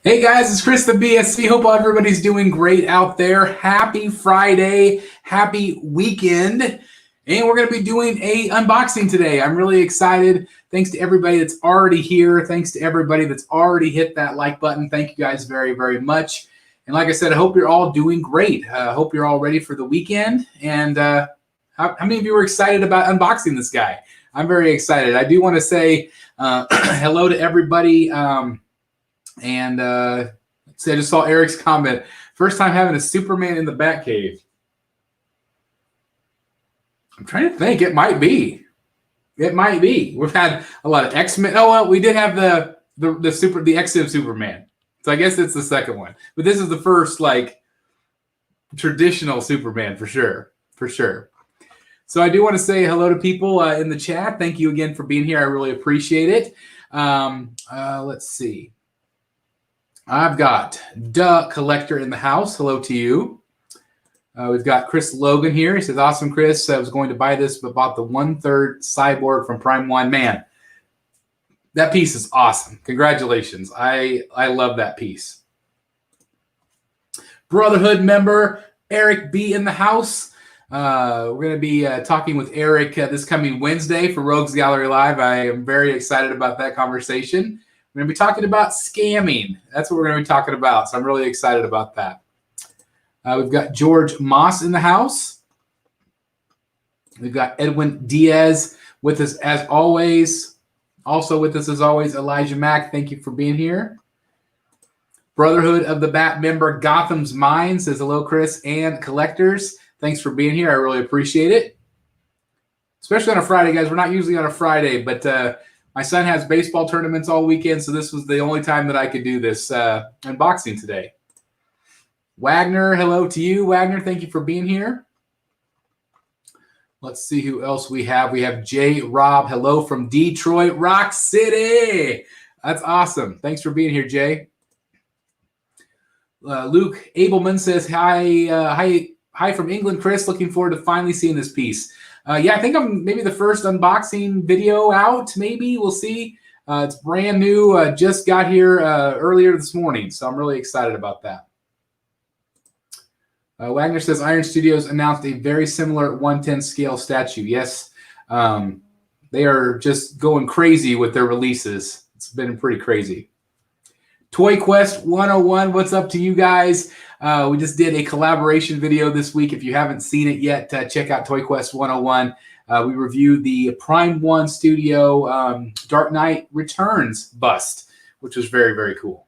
Hey guys, it's Chris the BSC. Hope everybody's doing great out there. Happy Friday, happy weekend. And we're going to be doing a unboxing today. I'm really excited. Thanks to everybody that's already here. Thanks to everybody that's already hit that like button. Thank you guys very, very much. And like I said, I hope you're all doing great. I hope you're all ready for the weekend. And how many of you are excited about unboxing this guy? I'm very excited. I do want to say hello to everybody. See, I just saw Eric's comment. First time having a Superman in the Batcave. I'm trying to think. It might be. It might be. We've had a lot of X-Men. Oh well, we did have the X-Men Superman. So I guess it's the second one. But this is the first like traditional Superman for sure. For sure. So I do want to say hello to people in the chat. Thank you again for being here. I really appreciate it. Let's see. I've got Duh Collector in the house. Hello to you. We've got Chris Logan here. He says, awesome, Chris. I was going to buy this, but bought the 1/3 Cyborg from Prime One. Man, that piece is awesome. Congratulations. I love that piece. Brotherhood member Eric B in the house. We're going to be talking with Eric this coming Wednesday for Rogues Gallery Live. I am very excited about that conversation. We're going to be talking about scamming. That's what we're going to be talking about. So I'm really excited about that. We've got George Moss in the house. We've got Edwin Diaz with us as always. Also with us as always, Elijah Mack. Thank you for being here. Brotherhood of the Bat member Gotham's Mind says hello, Chris and collectors. Thanks for being here. I really appreciate it. Especially on a Friday, guys. We're not usually on a Friday, but my son has baseball tournaments all weekend, so this was the only time that I could do this unboxing today. Wagner, hello to you. Wagner, thank you for being here. Let's see who else we have. We have J. Rob. Hello from Detroit Rock City. That's awesome. Thanks for being here, Jay. Luke Abelman says, hi from England, Chris. Looking forward to finally seeing this piece. Yeah, I think I'm maybe the first unboxing video out. Maybe we'll see. It's brand new. Just got here earlier this morning, so I'm really excited about that. Wagner says Iron Studios announced a very similar 1/10 scale statue. Yes, they are just going crazy with their releases. It's been pretty crazy. Toy Quest 101, what's up to you guys? We just did a collaboration video this week. If you haven't seen it yet, check out Toy Quest 101. We reviewed the Prime One Studio Dark Knight Returns bust, which was very, very cool.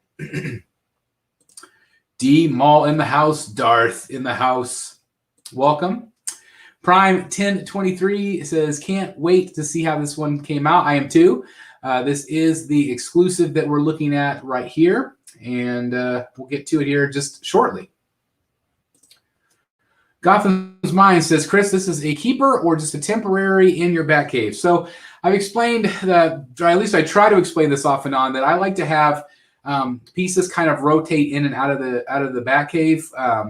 D Mall in the house, Darth in the house. Welcome. Prime 1023 says, can't wait to see how this one came out. I am too. This is the exclusive that we're looking at right here, and we'll get to it here just shortly. Gotham's Mind says, Chris, this is a keeper or just a temporary in your Batcave? So I've explained that, or at least I try to explain this off and on, that I like to have pieces kind of rotate in and out of the Batcave.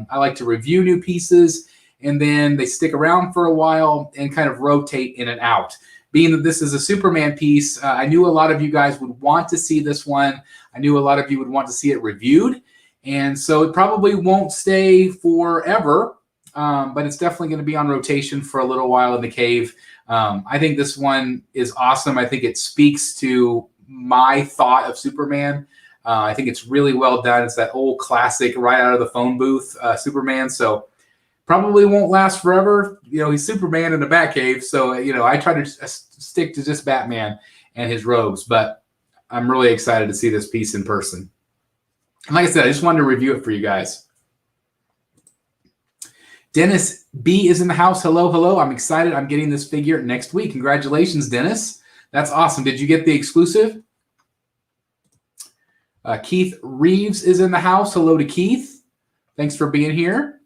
I like to review new pieces, and then they stick around for a while and kind of rotate in and out. Being that this is a Superman piece, I knew a lot of you guys would want to see this one. I knew a lot of you would want to see it reviewed. And so it probably won't stay forever, but it's definitely going to be on rotation for a little while in the cave. I think this one is awesome. I think it speaks to my thought of Superman. I think it's really well done. It's that old classic right out of the phone booth Superman. So probably won't last forever. You know, he's Superman in a Batcave. So, you know, I try to stick to just Batman and his rogues. But I'm really excited to see this piece in person. And like I said, I just wanted to review it for you guys. Dennis B is in the house. Hello, hello. I'm excited. I'm getting this figure next week. Congratulations, Dennis. That's awesome. Did you get the exclusive? Keith Reeves is in the house. Hello to Keith. Thanks for being here.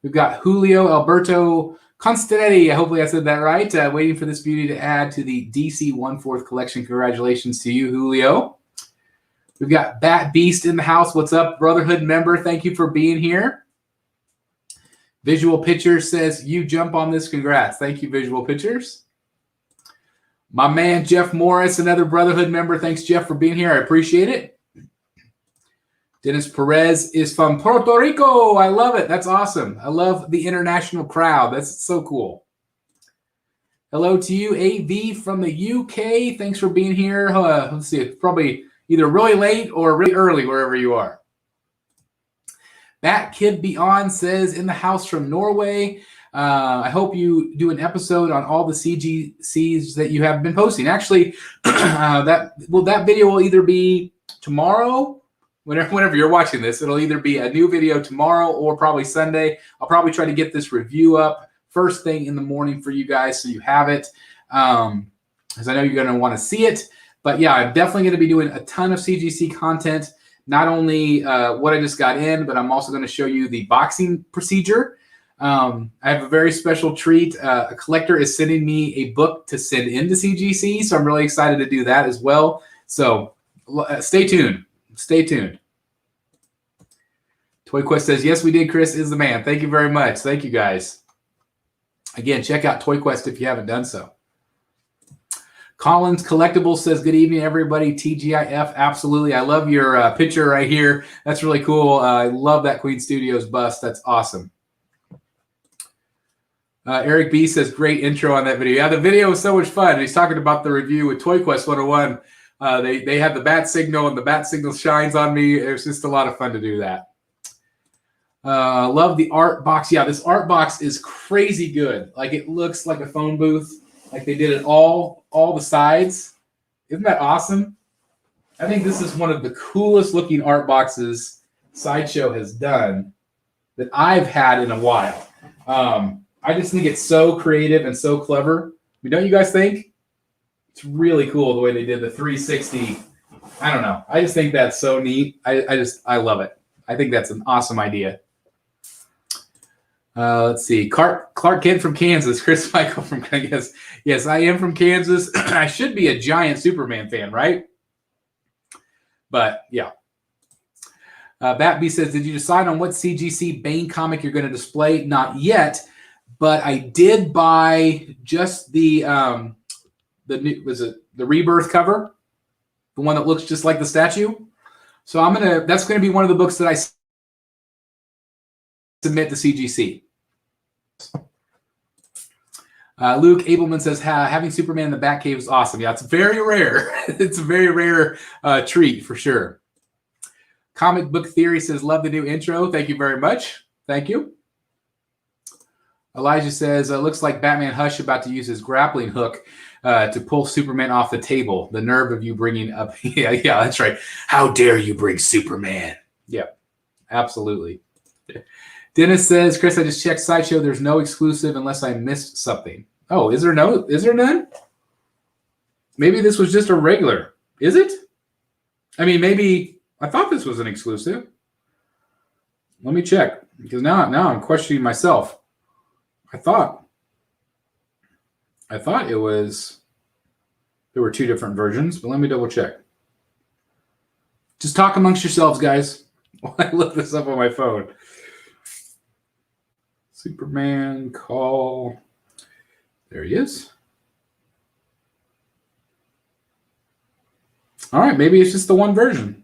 We've got Julio Alberto Constanetti. Hopefully I said that right. Waiting for this beauty to add to the DC 1/4 collection. Congratulations to you, Julio. We've got Bat Beast in the house. What's up, Brotherhood member? Thank you for being here. Visual Pictures says, you jump on this. Congrats. Thank you, Visual Pictures. My man, Jeff Morris, another Brotherhood member. Thanks, Jeff, for being here. I appreciate it. Dennis Perez is from Puerto Rico. I love it. That's awesome. I love the international crowd. That's so cool. Hello to you, AV from the UK. Thanks for being here. Let's see, it's probably either really late or really early wherever you are. Bat Kid Beyond says, in the house from Norway. I hope you do an episode on all the CGCs that you have been posting. Actually, that video will either be tomorrow, whenever you're watching this. It'll either be a new video tomorrow or probably Sunday. I'll probably try to get this review up first thing in the morning for you guys so you have it, because I know you're going to want to see it. But yeah, I'm definitely going to be doing a ton of CGC content. Not only what I just got in, but I'm also going to show you the boxing procedure. I have a very special treat. A collector is sending me a book to send into CGC, so I'm really excited to do that as well. So stay tuned. Stay tuned. Toy Quest says, yes, we did. Chris is the man. Thank you very much. Thank you, guys. Again, check out Toy Quest if you haven't done so. Collins Collectibles says, good evening, everybody. TGIF, absolutely. I love your picture right here. That's really cool. I love that Queen Studios bust. That's awesome. Eric B says, great intro on that video. Yeah, the video was so much fun. He's talking about the review with Toy Quest 101. They had the bat signal, and the bat signal shines on me. It was just a lot of fun to do that. Love the art box. Yeah, this art box is crazy good. Like, it looks like a phone booth. Like, they did it all the sides. Isn't that awesome? I think this is one of the coolest looking art boxes Sideshow has done that I've had in a while. I just think it's so creative and so clever. I mean, don't you guys think? It's really cool the way they did the 360. I don't know. I just think that's so neat. I love it. I think that's an awesome idea. Let's see. Clark Kent from Kansas. Chris Michael from Kansas. Yes, I am from Kansas. I should be a giant Superman fan, right? But yeah. Batby says, did you decide on what CGC Bane comic you're going to display? Not yet, but I did buy just the new, was it the Rebirth cover, the one that looks just like the statue. So that's going to be one of the books that I submit to CGC. Luke Abelman says, having Superman in the Batcave is awesome. Yeah, it's very rare. It's a very rare treat for sure. Comic Book Theory says, love the new intro. Thank you very much. Thank you. Elijah says, looks like Batman Hush about to use his grappling hook to pull Superman off the table. The nerve of you bringing up. Yeah, that's right. How dare you bring Superman? Yeah, absolutely. Dennis says, Chris, I just checked Sideshow. There's no exclusive unless I missed something. Oh, is there none? Maybe this was just a regular. Is it? I mean, maybe I thought this was an exclusive. Let me check, because now I'm questioning myself. I thought it was, there were two different versions, but let me double check. Just talk amongst yourselves, guys, while I look this up on my phone. Superman call. There he is. All right, maybe it's just the one version.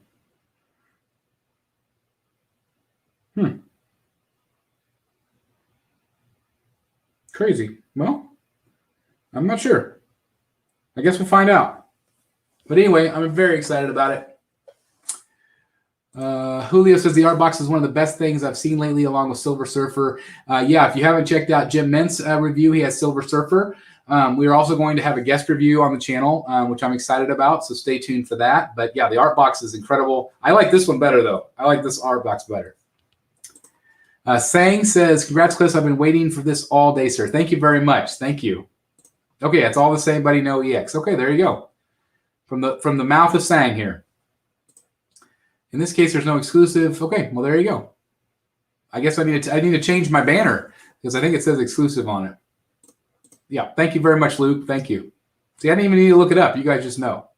Crazy. Well, I'm not sure. I guess we'll find out. But anyway, I'm very excited about it. Julio says the art box is one of the best things I've seen lately, along with Silver Surfer. Yeah, if you haven't checked out Jim Ment's review, he has Silver Surfer. We are also going to have a guest review on the channel, which I'm excited about, so stay tuned for that. But yeah, the art box is incredible. I like this one better, though. I like this art box better. Sang says, congrats, Chris. I've been waiting for this all day, sir. Thank you very much. Thank you. Okay, it's all the same, buddy. No EX. Okay, there you go. From the mouth of Sang here. In this case, there's no exclusive. Okay, well, there you go. I guess I need to change my banner because I think it says exclusive on it. Yeah, thank you very much, Luke. Thank you. See, I didn't even need to look it up. You guys just know.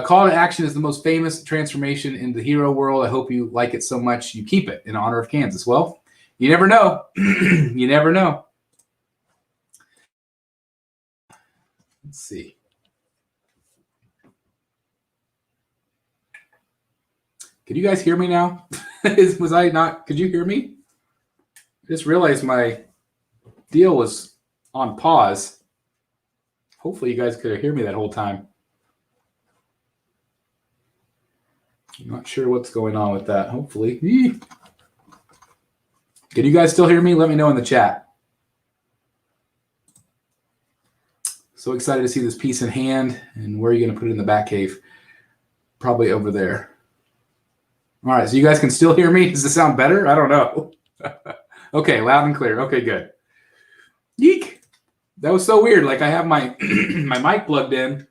Call to Action is the most famous transformation in the hero world. I hope you like it so much you keep it in honor of Kansas. Well, you never know. You never know. Let's see. Can you guys hear me now? Was I not? Could you hear me? I just realized my deal was on pause. Hopefully you guys could hear me that whole time. I'm not sure what's going on with that. Hopefully. Can you guys still hear me? Let me know in the chat. So excited to see this piece in hand. And where are you going to put it in the back cave? Probably over there. All right, so you guys can still hear me? Does this sound better? I don't know. Okay, loud and clear. Okay, good. Yeek. That was so weird. Like I have my my mic plugged in,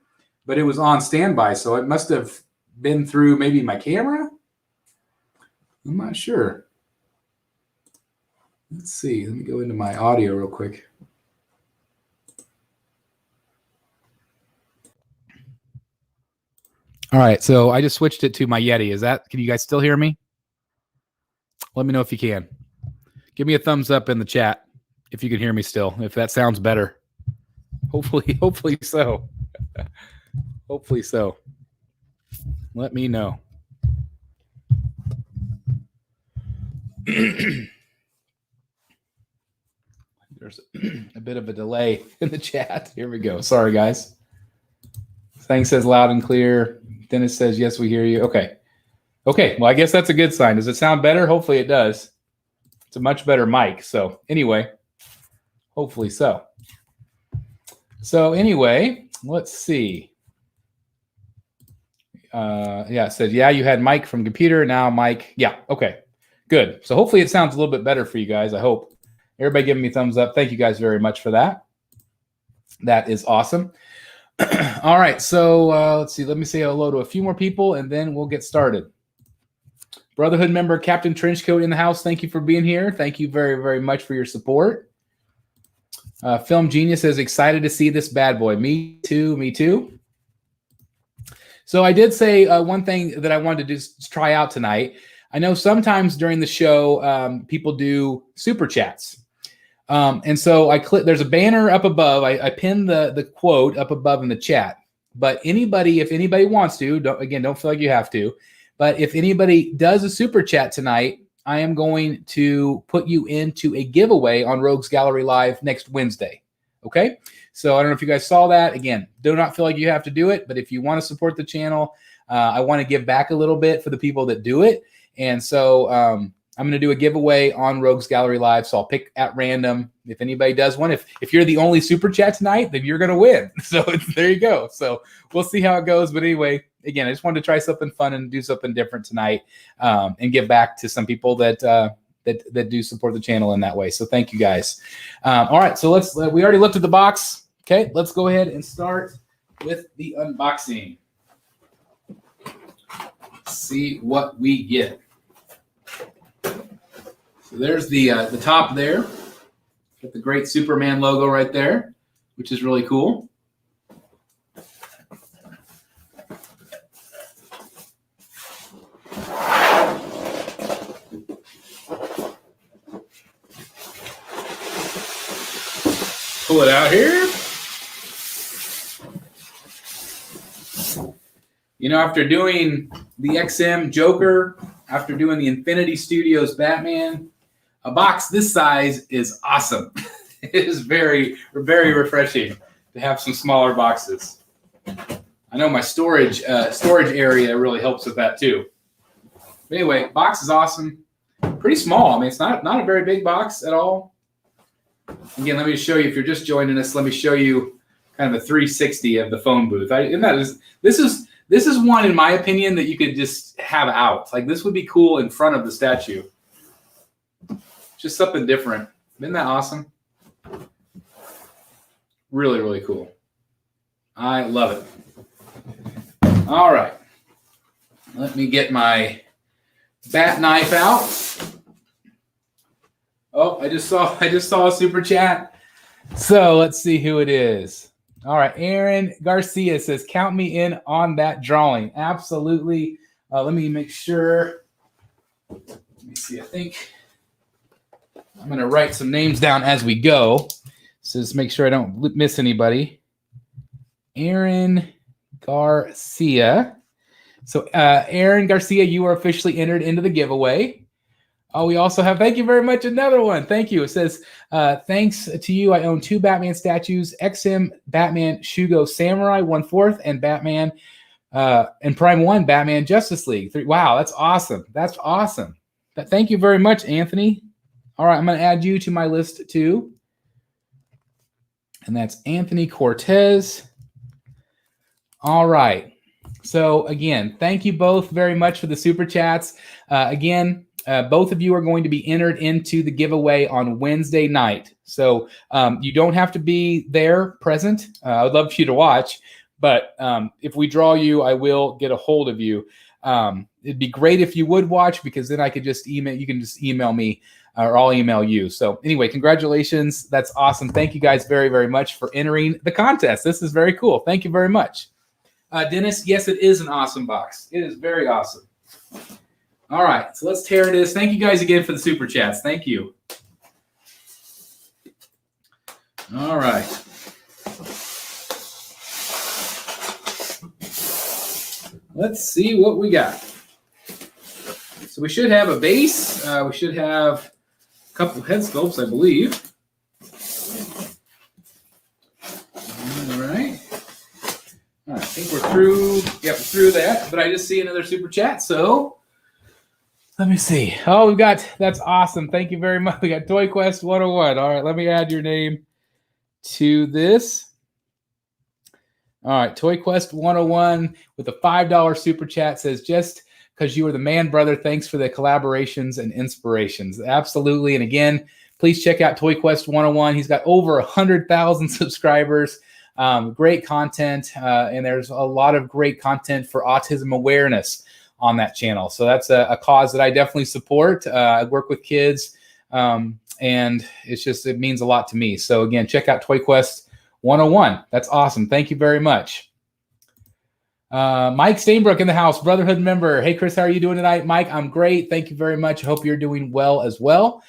but it was on standby, so it must have been through maybe my camera. I'm not sure. Let's see. Let me go into my audio real quick. All right, so I just switched it to my Yeti. Can you guys still hear me? Let me know if you can. Give me a thumbs up in the chat if you can hear me still, if that sounds better. Hopefully so. Hopefully so. Let me know. There's a bit of a delay in the chat. Here we go. Sorry, guys. Thing says loud and clear. Dennis says, yes, we hear you. Okay. Okay. Well, I guess that's a good sign. Does it sound better? Hopefully it does. It's a much better mic. So anyway, hopefully so. So anyway, let's see. Yeah, it said, yeah, you had mic from computer. Now mic. Yeah. Okay. Good. So hopefully it sounds a little bit better for you guys. I hope. Everybody giving me thumbs up. Thank you guys very much for that. That is awesome. All right, so let's see. Let me say hello to a few more people, and then we'll get started. Brotherhood member Captain Trenchcoat in the house. Thank you for being here. Thank you very, very much for your support. Film Genius is excited to see this bad boy. Me too. Me too. So I did say one thing that I wanted to just try out tonight. I know sometimes during the show, people do super chats. And so I click, there's a banner up above. I pinned the quote up above in the chat, but if anybody wants to, don't feel like you have to, but if anybody does a super chat tonight, I am going to put you into a giveaway on Rogues Gallery Live next Wednesday. Okay. So I don't know if you guys saw that. Again, do not feel like you have to do it, but if you want to support the channel, I want to give back a little bit for the people that do it. And so, I'm going to do a giveaway on Rogues Gallery Live, so I'll pick at random. If anybody does one, if you're the only super chat tonight, then you're going to win. So there you go. So we'll see how it goes. But anyway, again, I just wanted to try something fun and do something different tonight, and give back to some people that do support the channel in that way. So thank you guys. All right, so we already looked at the box. Okay, let's go ahead and start with the unboxing. Let's see what we get. So there's the top there. Got the great Superman logo right there, which is really cool. Pull it out here. You know, after doing the XM Joker, after doing the Infinity Studios Batman, a box this size is awesome. It is very, very refreshing to have some smaller boxes. I know my storage area really helps with that too. But anyway, box is awesome. Pretty small. I mean, it's not a very big box at all. Again, let me show you, if you're just joining us, let me show you kind of a 360 of the phone booth. This is one, in my opinion, that you could just have out. Like, this would be cool in front of the statue. Just something different. Isn't that awesome? Really, really cool. I love it. All right. Let me get my bat knife out. Oh, I just saw a super chat. So let's see who it is. All right, Aaron Garcia says, count me in on that drawing. Absolutely. Let me make sure. Let me see, I think I'm going to write some names down as we go. So just make sure I don't miss anybody. Aaron Garcia. So Aaron Garcia, you are officially entered into the giveaway. Oh, we also have, thank you very much, another one. Thank you. It says, thanks to you, I own 2 Batman statues, XM Batman Shugo Samurai 1/4, and Batman and Prime 1 Batman Justice League 3. Wow, that's awesome. That's awesome. Thank you very much, Anthony. All right, I'm going to add you to my list too. And that's Anthony Cortez. All right. So again, thank you both very much for the super chats. Both of you are going to be entered into the giveaway on Wednesday night. So you don't have to be there present. I would love for you to watch, but if we draw you, I will get a hold of you. It'd be great if you would watch, because then I could just email, you can just email me or I'll email you. So anyway, congratulations. That's awesome. Thank you guys very, very much for entering the contest. This is very cool. Thank you very much. Dennis, yes, it is an awesome box. It is very awesome. All right, so let's tear this. Thank you guys again for the super chats. Thank you. All right. Let's see what we got. So we should have a base. We should have a couple of head sculpts, I believe. All right. I think we're through. Yep, we're through that. But I just see another super chat, so let me see. Oh, that's awesome. Thank you very much. We got Toy Quest 101. All right, let me add your name to this. All right, Toy Quest 101 with a $5 super chat says, just because you are the man, brother, thanks for the collaborations and inspirations. Absolutely. And again, please check out Toy Quest 101. He's got over 100,000 subscribers. Great content, and there's a lot of great content for autism awareness on that channel. So that's a cause that I definitely support. I work with kids, and it means a lot to me. So again, check out Toy Quest 101. That's awesome. Thank you very much. Mike Stainbrook in the house, Brotherhood member. Hey, Chris, how are you doing tonight? Mike, I'm great. Thank you very much. I hope you're doing well as well.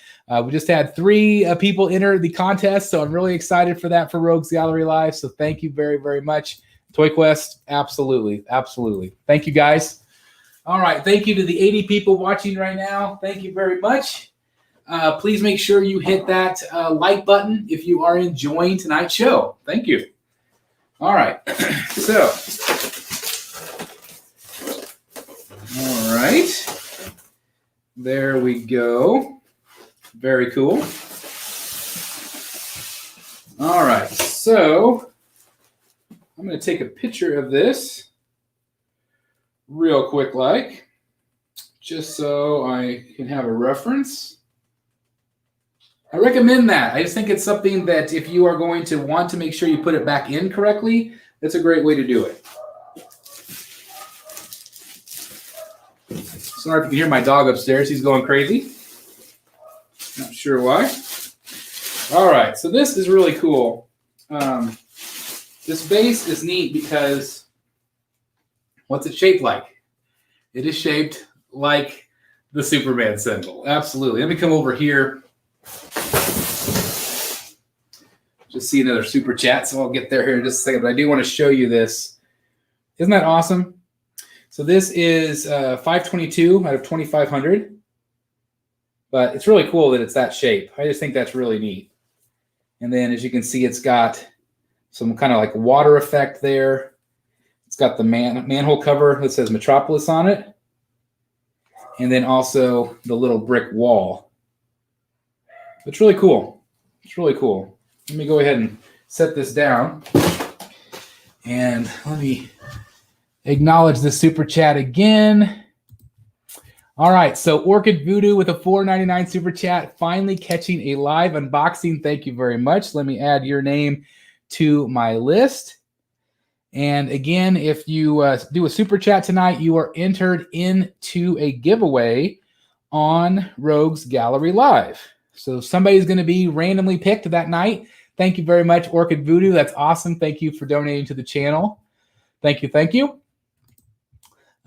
We just had 3 people enter the contest, so I'm really excited for that for Rogues Gallery Live. So thank you very, very much. Toy Quest, absolutely, absolutely. Thank you, guys. All right, thank you to the 80 people watching right now. Thank you very much. Please make sure you hit that like button if you are enjoying tonight's show. Thank you. All right, so, all right, there we go. Very cool. All right, so I'm going to take a picture of this real quick, just so I can have a reference. I recommend that. I just think it's something that if you are going to want to make sure you put it back in correctly, that's a great way to do it. Sorry if you can hear my dog upstairs. He's going crazy. Not sure why. All right, so this is really cool. This base is neat because what's it shaped like? It is shaped like the Superman symbol. Absolutely. Let me come over here. Just see another super chat, so I'll get there here in just a second. But I do want to show you this. Isn't that awesome? So this is 522 out of 2,500. But it's really cool that it's that shape. I just think that's really neat. And then as you can see, it's got some kind of like water effect there. It's got the manhole cover that says Metropolis on it. And then also the little brick wall. It's really cool. It's really cool. Let me go ahead and set this down. And let me acknowledge the super chat again. All right, so Orchid Voodoo with a $4.99 super chat, finally catching a live unboxing. Thank you very much. Let me add your name to my list. And again, if you do a super chat tonight, you are entered into a giveaway on Rogues Gallery Live. So somebody's going to be randomly picked that night. Thank you very much, Orchid Voodoo. That's awesome. Thank you for donating to the channel. Thank you. Thank you.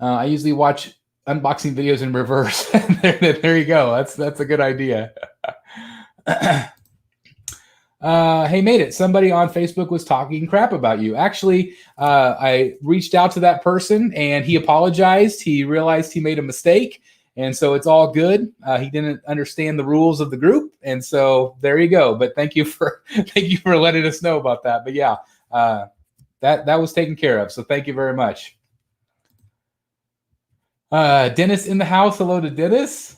I usually watch unboxing videos in reverse. There you go. That's a good idea. Hey, made it. Somebody on Facebook was talking crap about you. Actually, I reached out to that person and he apologized. He realized he made a mistake. And so it's all good. He didn't understand the rules of the group. And so there you go. But thank you for letting us know about that. But yeah, that was taken care of. So thank you very much. Dennis in the house. Hello to Dennis.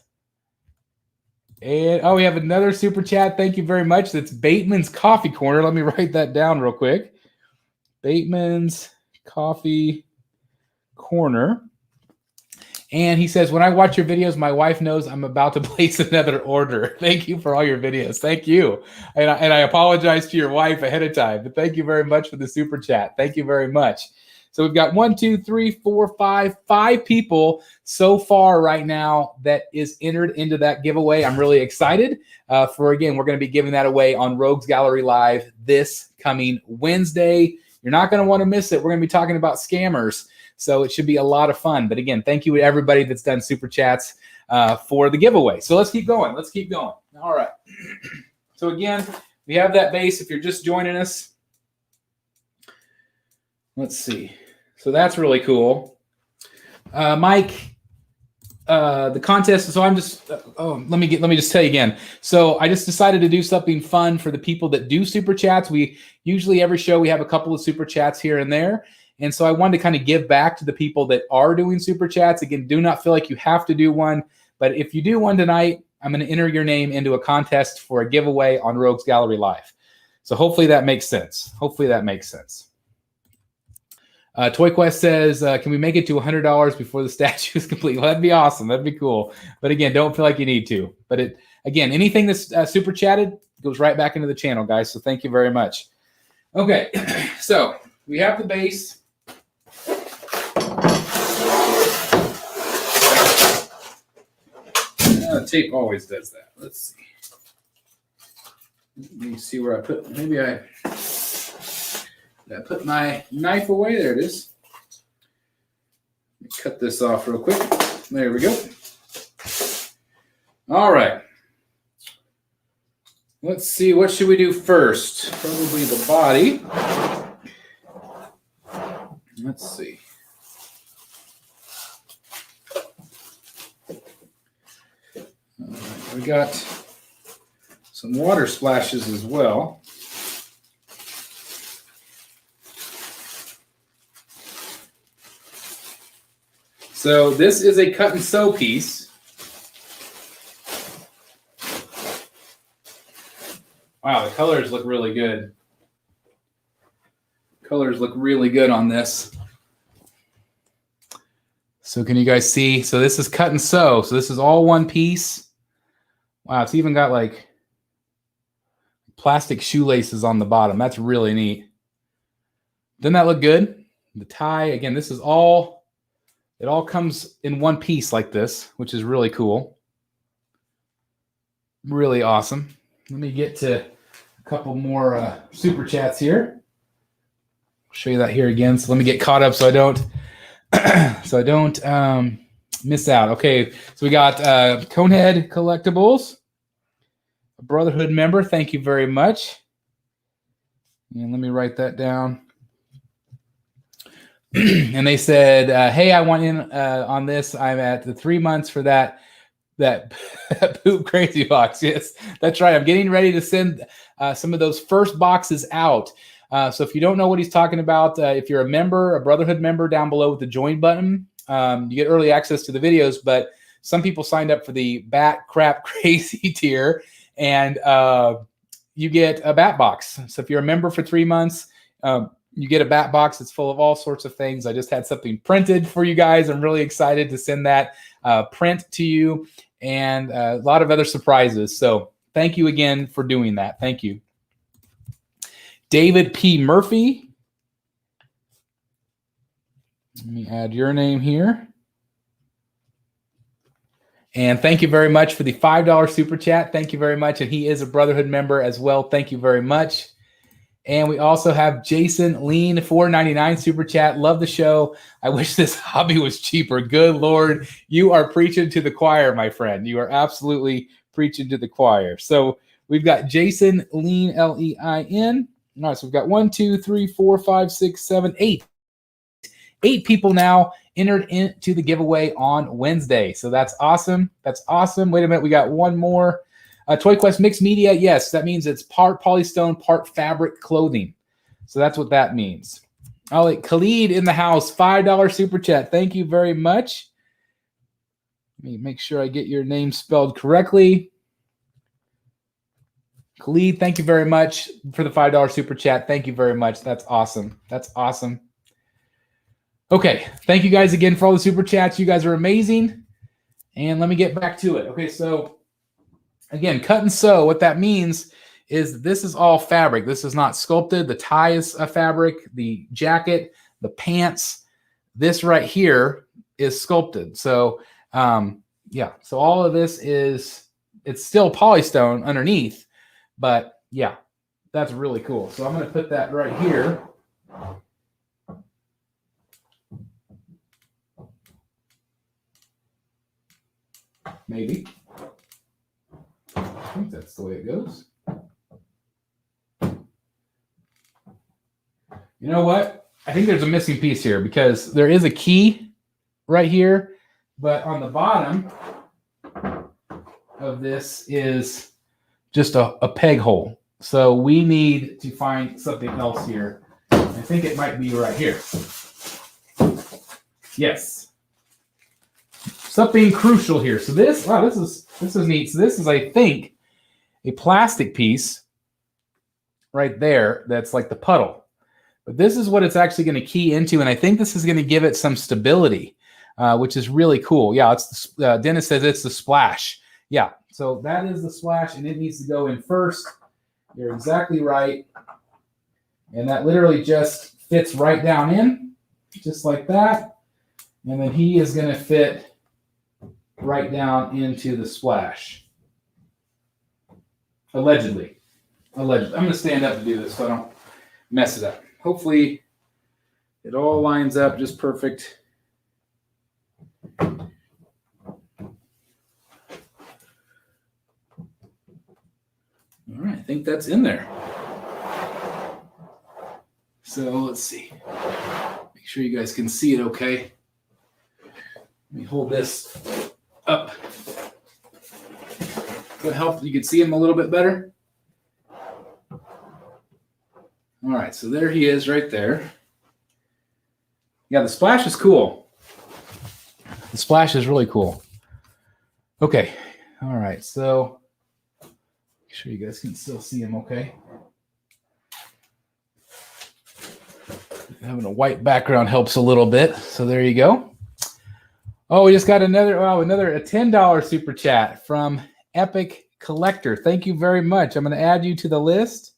And we have another super chat. Thank you very much. That's Bateman's Coffee Corner. Let me write that down real quick. Bateman's Coffee Corner. And he says, when I watch your videos, my wife knows I'm about to place another order. Thank you for all your videos. Thank you. And I apologize to your wife ahead of time, but thank you very much for the super chat. Thank you very much. So we've got 1, 2, 3, 4, 5 people so far right now that is entered into that giveaway. I'm really excited again, we're going to be giving that away on Rogues Gallery Live this coming Wednesday. You're not going to want to miss it. We're going to be talking about scammers. So it should be a lot of fun. But again, thank you to everybody that's done super chats for the giveaway. So let's keep going. Let's keep going. All right. So again, we have that base. If you're just joining us, let's see. So that's really cool. Mike, the contest. So I'm just, let me just tell you again. So I just decided to do something fun for the people that do super chats. We usually every show we have a couple of super chats here and there. And so I wanted to kind of give back to the people that are doing super chats. Again, do not feel like you have to do one. But if you do one tonight, I'm going to enter your name into a contest for a giveaway on Rogues Gallery Live. So hopefully that makes sense. Hopefully that makes sense. Toy Quest says, can we make it to $100 before the statue is complete? Well, that'd be awesome. That'd be cool. But again, don't feel like you need to. But again, anything that's super chatted goes right back into the channel, guys. So thank you very much. Okay, so we have the base. Tape always does that. Let's see. Let me see where I put. Maybe I put my knife away. There it is. Let me cut this off real quick. There we go. All right. Let's see. What should we do first? Probably the body. Let's see. We got some water splashes as well. So this is a cut and sew piece. Wow, the colors look really good. Colors look really good on this. So can you guys see? So this is cut and sew. So this is all one piece. Wow, it's even got like plastic shoelaces on the bottom. That's really neat. Doesn't that look good? The tie, again, this is all, it all comes in one piece like this, which is really cool. Really awesome. Let me get to a couple more super chats here. I'll show you that here again. So let me get caught up so I don't miss out. Okay, so we got Conehead Collectibles, a Brotherhood member. Thank you very much. And let me write that down. And they said, hey, I want in on this. I'm at the 3 months for that poop crazy box. Yes, that's right. I'm getting ready to send some of those first boxes out. So if you don't know what he's talking about, if you're a member, a Brotherhood member, down below with the join button, you get early access to the videos, but some people signed up for the Bat Crap Crazy tier, and you get a bat box. So if you're a member for 3 months, you get a bat box. It's full of all sorts of things. I just had something printed for you guys. I'm really excited to send that print to you, and a lot of other surprises. So thank you again for doing that. Thank you. David P. Murphy. Let me add your name here. And thank you very much for the $5 super chat. Thank you very much. And he is a Brotherhood member as well. Thank you very much. And we also have Jason Lean, $4.99 super chat. Love the show. I wish this hobby was cheaper. Good Lord, you are preaching to the choir, my friend. You are absolutely preaching to the choir. So We've got Jason Lean, Lein. All right, so we've got 1, 2, 3, 4, 5, 6, 7, 8. 8 people now entered into the giveaway on Wednesday. So that's awesome. That's awesome. Wait a minute. We got one more. Toy Quest Mixed Media. Yes, that means it's part polystone, part fabric clothing. So that's what that means. All right, Khalid in the house, $5 super chat. Thank you very much. Let me make sure I get your name spelled correctly. Khalid, thank you very much for the $5 super chat. Thank you very much. That's awesome. That's awesome. Okay, thank you guys again for all the super chats. You guys are amazing. And let me get back to it. Okay, so again, cut and sew. What that means is this is all fabric. This is not sculpted. The tie is a fabric. The jacket, the pants, this right here is sculpted. So yeah, so all of this is, it's still polystone underneath, but yeah, that's really cool. So I'm going to put that right here. Maybe. I think that's the way it goes. You know what? I think there's a missing piece here because there is a key right here, but on the bottom of this is just a peg hole. So we need to find something else here. I think it might be right here. Yes. Something crucial here. So this, wow, this is neat. So this is, I think, a plastic piece right there that's like the puddle. But this is what it's actually going to key into, and I think this is going to give it some stability, which is really cool. Yeah, it's the, Dennis says it's the splash. Yeah, so that is the splash, and it needs to go in first. You're exactly right. And that literally just fits right down in, just like that. And then he is going to fit right down into the splash. Allegedly. Allegedly. I'm going to stand up to do this so I don't mess it up. Hopefully it all lines up just perfect. All right, I think that's in there. So let's see. Make sure you guys can see it okay. Let me hold this up. Would it help? You can see him a little bit better. All right, so there he is right there. Yeah, the splash is cool. The splash is really cool. Okay, all right, so make sure you guys can still see him okay. Having a white background helps a little bit, so there you go. Oh, we just got another $10 super chat from Epic Collector. Thank you very much. I'm going to add you to the list.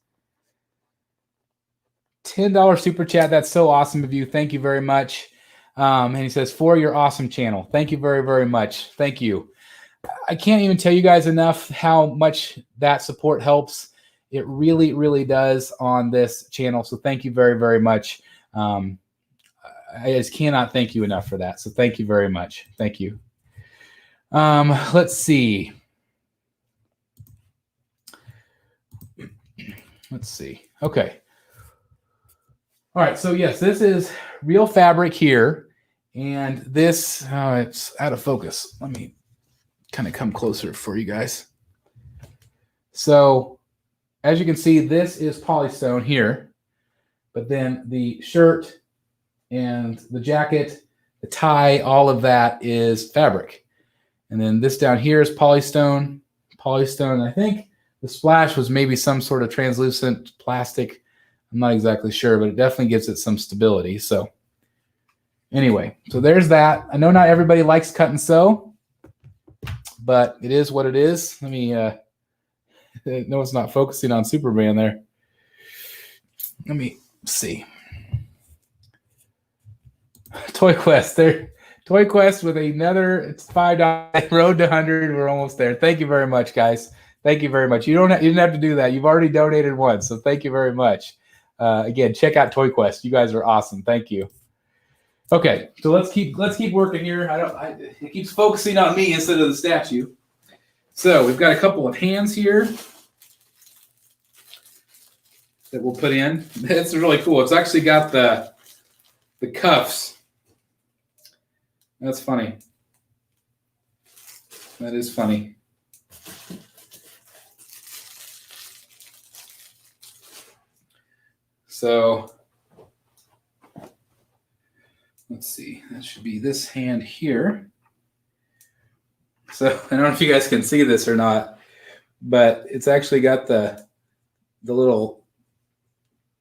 $10 super chat. That's so awesome of you. Thank you very much. And he says, for your awesome channel. Thank you very, very much. Thank you. I can't even tell you guys enough how much that support helps. It really, really does on this channel. So thank you very, very much. I just cannot thank you enough for that. So thank you very much. Thank you. Let's see. Let's see. Okay. All right. So yes, this is real fabric here. And this, it's out of focus. Let me kind of come closer for you guys. So as you can see, this is polystone here. But then the shirt and the jacket, the tie, all of that is fabric. And then this down here is polystone. Polystone, I think the splash was maybe some sort of translucent plastic. I'm not exactly sure, but it definitely gives it some stability. So anyway, so there's that. I know not everybody likes cut and sew, but it is what it is. Let me, no, it's not focusing on Superman there. Let me see. Toy Quest there. Toy Quest with another, it's $5 road to 100. We're almost there. Thank you very much, guys. Thank you very much. You didn't have to do that. You've already donated once, so thank you very much. Again, check out Toy Quest. You guys are awesome. Thank you. Okay, so let's keep working here. It keeps focusing on me instead of the statue. So we've got a couple of hands here. that we'll put in. It's really cool. It's actually got the cuffs. That's funny. That is funny. So let's see. That should be this hand here. So I don't know if you guys can see this or not, but it's actually got the little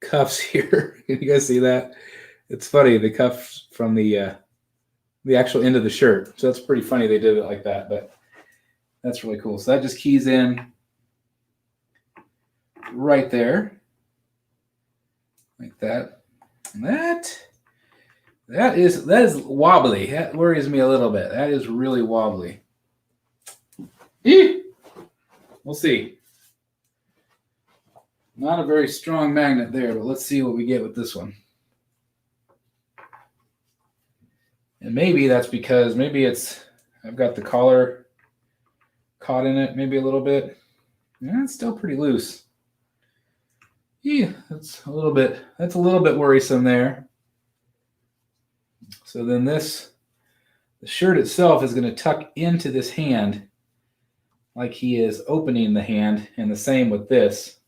cuffs here. Can you guys see that? It's funny, the cuffs from the actual end of the shirt. So that's pretty funny they did it like that, but that's really cool. So that just keys in right there, like that. And that is wobbly. That worries me a little bit. That is really wobbly. We'll see. Not a very strong magnet there, but let's see what we get with this one. And maybe that's because I've got the collar caught in it maybe a little bit. Yeah, it's still pretty loose. Yeah, that's a little bit worrisome there. So then the shirt itself is going to tuck into this hand like he is opening the hand, and the same with this.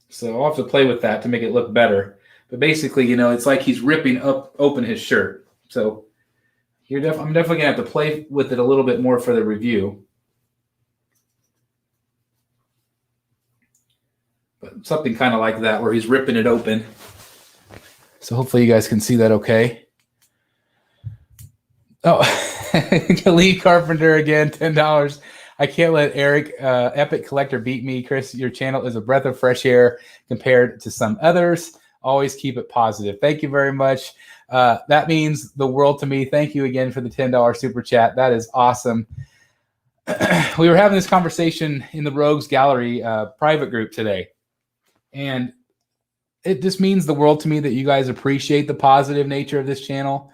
So I'll have to play with that to make it look better. But basically, it's like he's ripping open his shirt. So I'm definitely going to have to play with it a little bit more for the review. But something kind of like that where he's ripping it open. So hopefully you guys can see that okay. Oh, Lee Carpenter again, $10. I can't let Eric, Epic Collector, beat me. Chris, your channel is a breath of fresh air compared to some others. Always keep it positive. Thank you very much. That means the world to me. Thank you again for the $10 super chat. That is awesome. We were having this conversation in the Rogues Gallery private group today. And it just means the world to me that you guys appreciate the positive nature of this channel.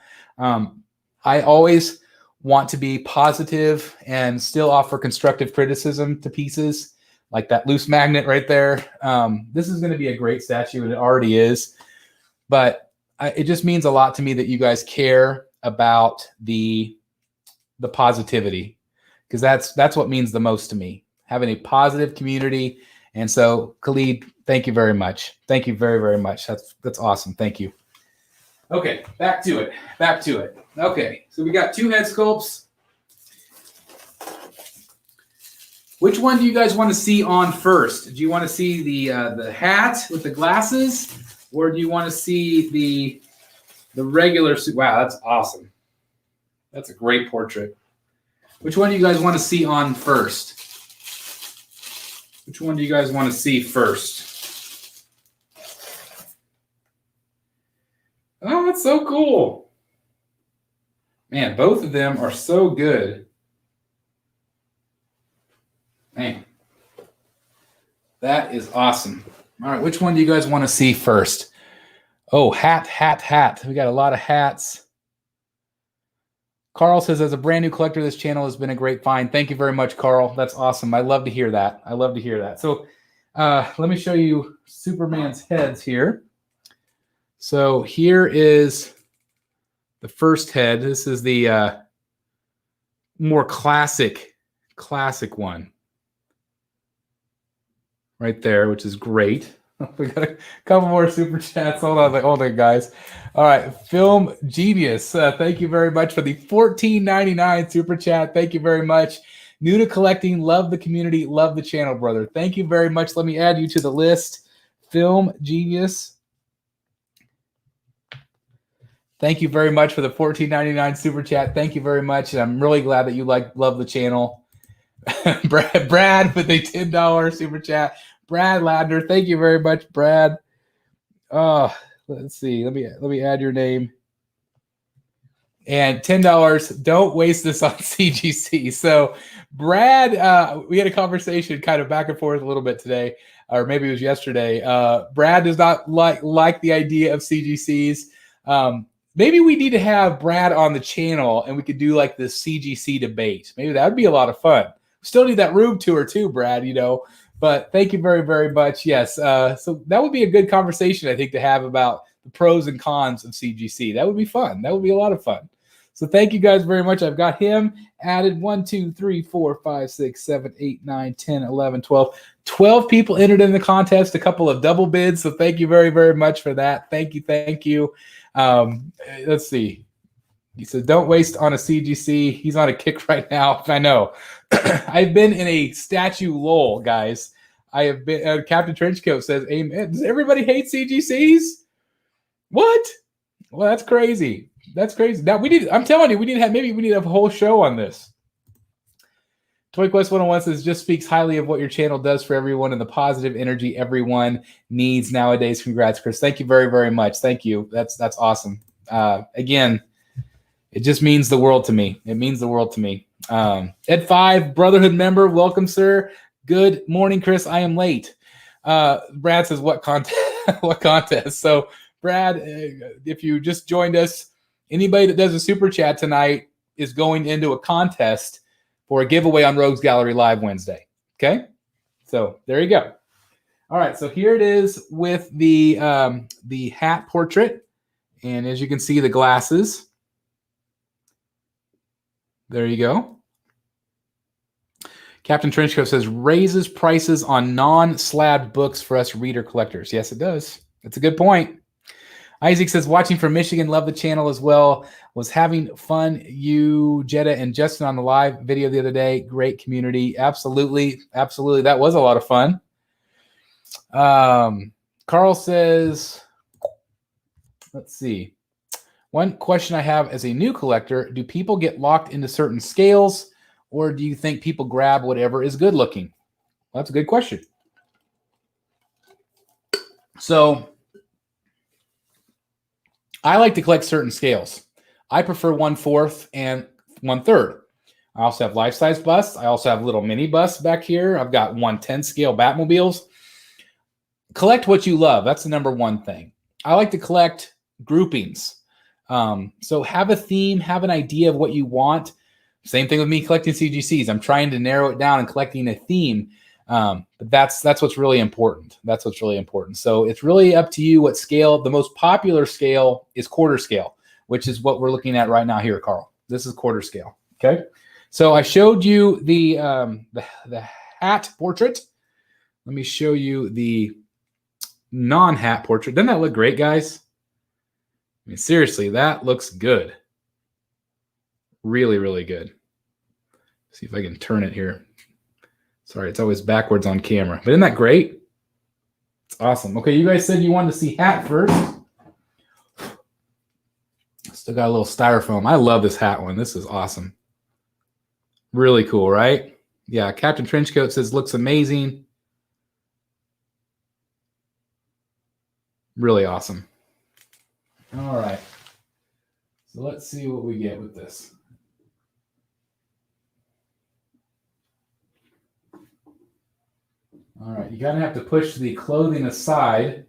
I always want to be positive and still offer constructive criticism to pieces like that loose magnet right there. This is going to be a great statue, and it already is. But it just means a lot to me that you guys care about the positivity, because that's what means the most to me, having a positive community. And so, Khalid, thank you very much. Thank you very, very much. That's awesome. Thank you. Okay, back to it. Okay, so we got 2 head sculpts. Which one do you guys want to see on first? Do you want to see the hat with the glasses, or do you want to see the regular suit? Wow, that's awesome. That's a great portrait. Which one do you guys want to see on first? Which one do you guys want to see first? Oh, that's so cool. Man, both of them are so good. Man, that is awesome. All right, which one do you guys want to see first? Oh, hat. We got a lot of hats. Carl says, as a brand new collector, this channel has been a great find. Thank you very much, Carl. That's awesome. I love to hear that. So let me show you Superman's heads here. So here is the first head. This is the more classic one right there, which is great. We got a couple more super chats. Hold on, guys. All right, Film Genius. Thank you very much for the $14.99 super chat. Thank you very much. New to collecting, love the community, love the channel, brother. Thank you very much. Let me add you to the list. Film Genius. Thank you very much for the $14.99 super chat. Thank you very much. And I'm really glad that you love the channel. Brad with a $10 super chat. Brad Ladner, thank you very much, Brad. Let's see. Let me add your name. And $10. Don't waste this on CGC. So, Brad, we had a conversation kind of back and forth a little bit today, or maybe it was yesterday. Brad does not like the idea of CGCs. Maybe we need to have Brad on the channel, and we could do this CGC debate. Maybe that would be a lot of fun. Still need that room tour too, Brad. But thank you very, very much. Yes. So that would be a good conversation, I think, to have about the pros and cons of CGC. That would be fun. That would be a lot of fun. So thank you guys very much. I've got him added 1, 2, 3, 4, 5, 6, 7, 8, 9, 10, 11, 12. 12 people entered in the contest, a couple of double bids. So thank you very, very much for that. Thank you. Thank you. Let's see. He said, don't waste on a CGC. He's on a kick right now. I know. I've been in a statue lull, guys. I have been. Captain Trenchcoat says, amen. Does everybody hate CGCs? What? Well, that's crazy. That's crazy. Now I'm telling you, we need to have a whole show on this. Toy Quest 101 says, just speaks highly of what your channel does for everyone and the positive energy everyone needs nowadays. Congrats, Chris. Thank you very, very much. Thank you. That's awesome. Again, it just means the world to me. It means the world to me. Ed 5, Brotherhood member. Welcome, sir. Good morning, Chris. I am late. Brad says, what contest? What contest? So, Brad, if you just joined us, anybody that does a super chat tonight is going into a contest for a giveaway on Rogues Gallery Live Wednesday. Okay? So there you go. All right, so here it is with the hat portrait. And as you can see, the glasses. There you go. Captain Trenchcoat says, raises prices on non-slabbed books for us reader collectors. Yes, it does. That's a good point. Isaac says, watching from Michigan, love the channel as well. Was having fun. You, Jetta, and Justin on the live video the other day. Great community. Absolutely. Absolutely. That was a lot of fun. Carl says, let's see. One question I have as a new collector, do people get locked into certain scales, or do you think people grab whatever is good looking? Well, that's a good question. So I like to collect certain scales. I prefer 1/4 and 1/3. I also have life-size busts. I also have little mini busts back here. I've got 1/10 scale Batmobiles. Collect what you love. That's the number one thing. I like to collect groupings. So have a theme, have an idea of what you want. Same thing with me collecting CGCs. I'm trying to narrow it down and collecting a theme. But that's what's really important. That's what's really important. So it's really up to you what scale. The most popular scale is quarter scale, which is what we're looking at right now here, Carl. This is quarter scale. Okay. So I showed you the hat portrait. Let me show you the non-hat portrait. Doesn't that look great, guys? I mean, seriously, that looks good. Really, really good. See if I can turn it here. Sorry, it's always backwards on camera. But isn't that great? It's awesome. Okay, you guys said you wanted to see hat first. Still got a little styrofoam. I love this hat one. This is awesome. Really cool, right? Yeah, Captain Trenchcoat says looks amazing. Really awesome. All right. So let's see what we get with this. All right, you kind of have to push the clothing aside.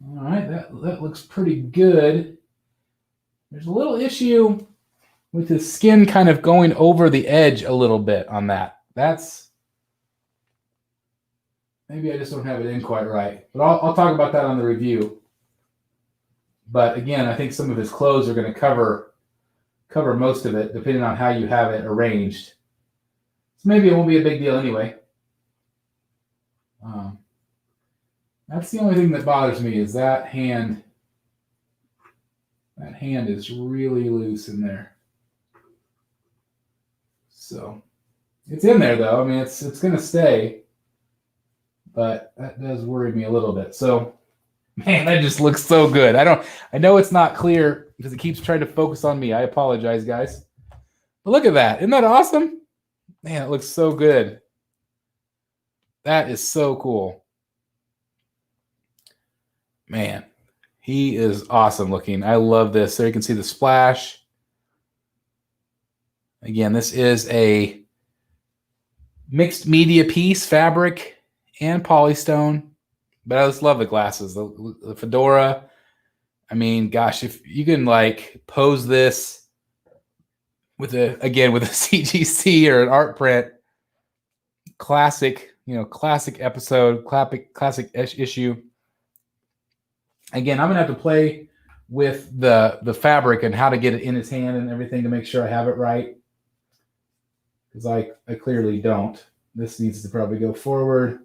All right, that looks pretty good. There's a little issue with his skin kind of going over the edge a little bit on that. That's, maybe I just don't have it in quite right. But I'll talk about that on the review. But again, I think some of his clothes are going to cover most of it, depending on how you have it arranged. So maybe it won't be a big deal anyway. That's the only thing that bothers me is that hand. That hand is really loose in there. So it's in there though. I mean, it's going to stay, but that does worry me a little bit. So, man, that just looks so good. I know it's not clear because it keeps trying to focus on me. I apologize, guys. But look at that. Isn't that awesome? Man, it looks so good. That is so cool. Man, he is awesome looking. I love this. There you can see the splash. Again, this is a mixed media piece, fabric and polystone. But I just love the glasses, the fedora. I mean, gosh, if you can like pose this with a CGC or an art print. Classic, classic episode, classic issue. Again, I'm gonna have to play with the fabric and how to get it in his hand and everything to make sure I have it right, because I clearly don't. This needs to probably go forward.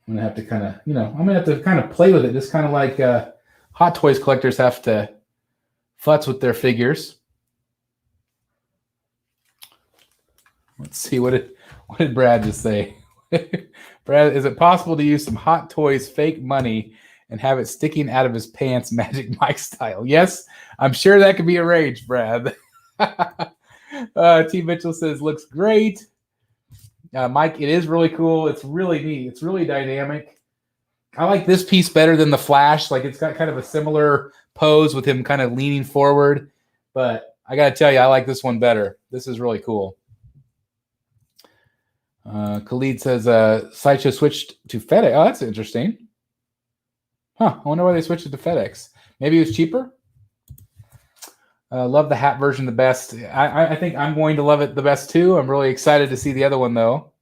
I'm gonna have to kind of play with it, just kind of like Hot Toys collectors have to futz with their figures. Let's see, what did Brad just say? Brad, is it possible to use some Hot Toys fake money and have it sticking out of his pants, Magic Mike style? Yes, I'm sure that could be arranged, Brad. T. Mitchell says, looks great. Mike, it is really cool. It's really neat. It's really dynamic. I like this piece better than the Flash. Like, it's got kind of a similar pose with him kind of leaning forward. But I got to tell you, I like this one better. This is really cool. Khalid says, Sideshow switched to FedEx. Oh, that's interesting. Huh, I wonder why they switched it to FedEx. Maybe it was cheaper? Love the hat version the best. I think I'm going to love it the best too. I'm really excited to see the other one though.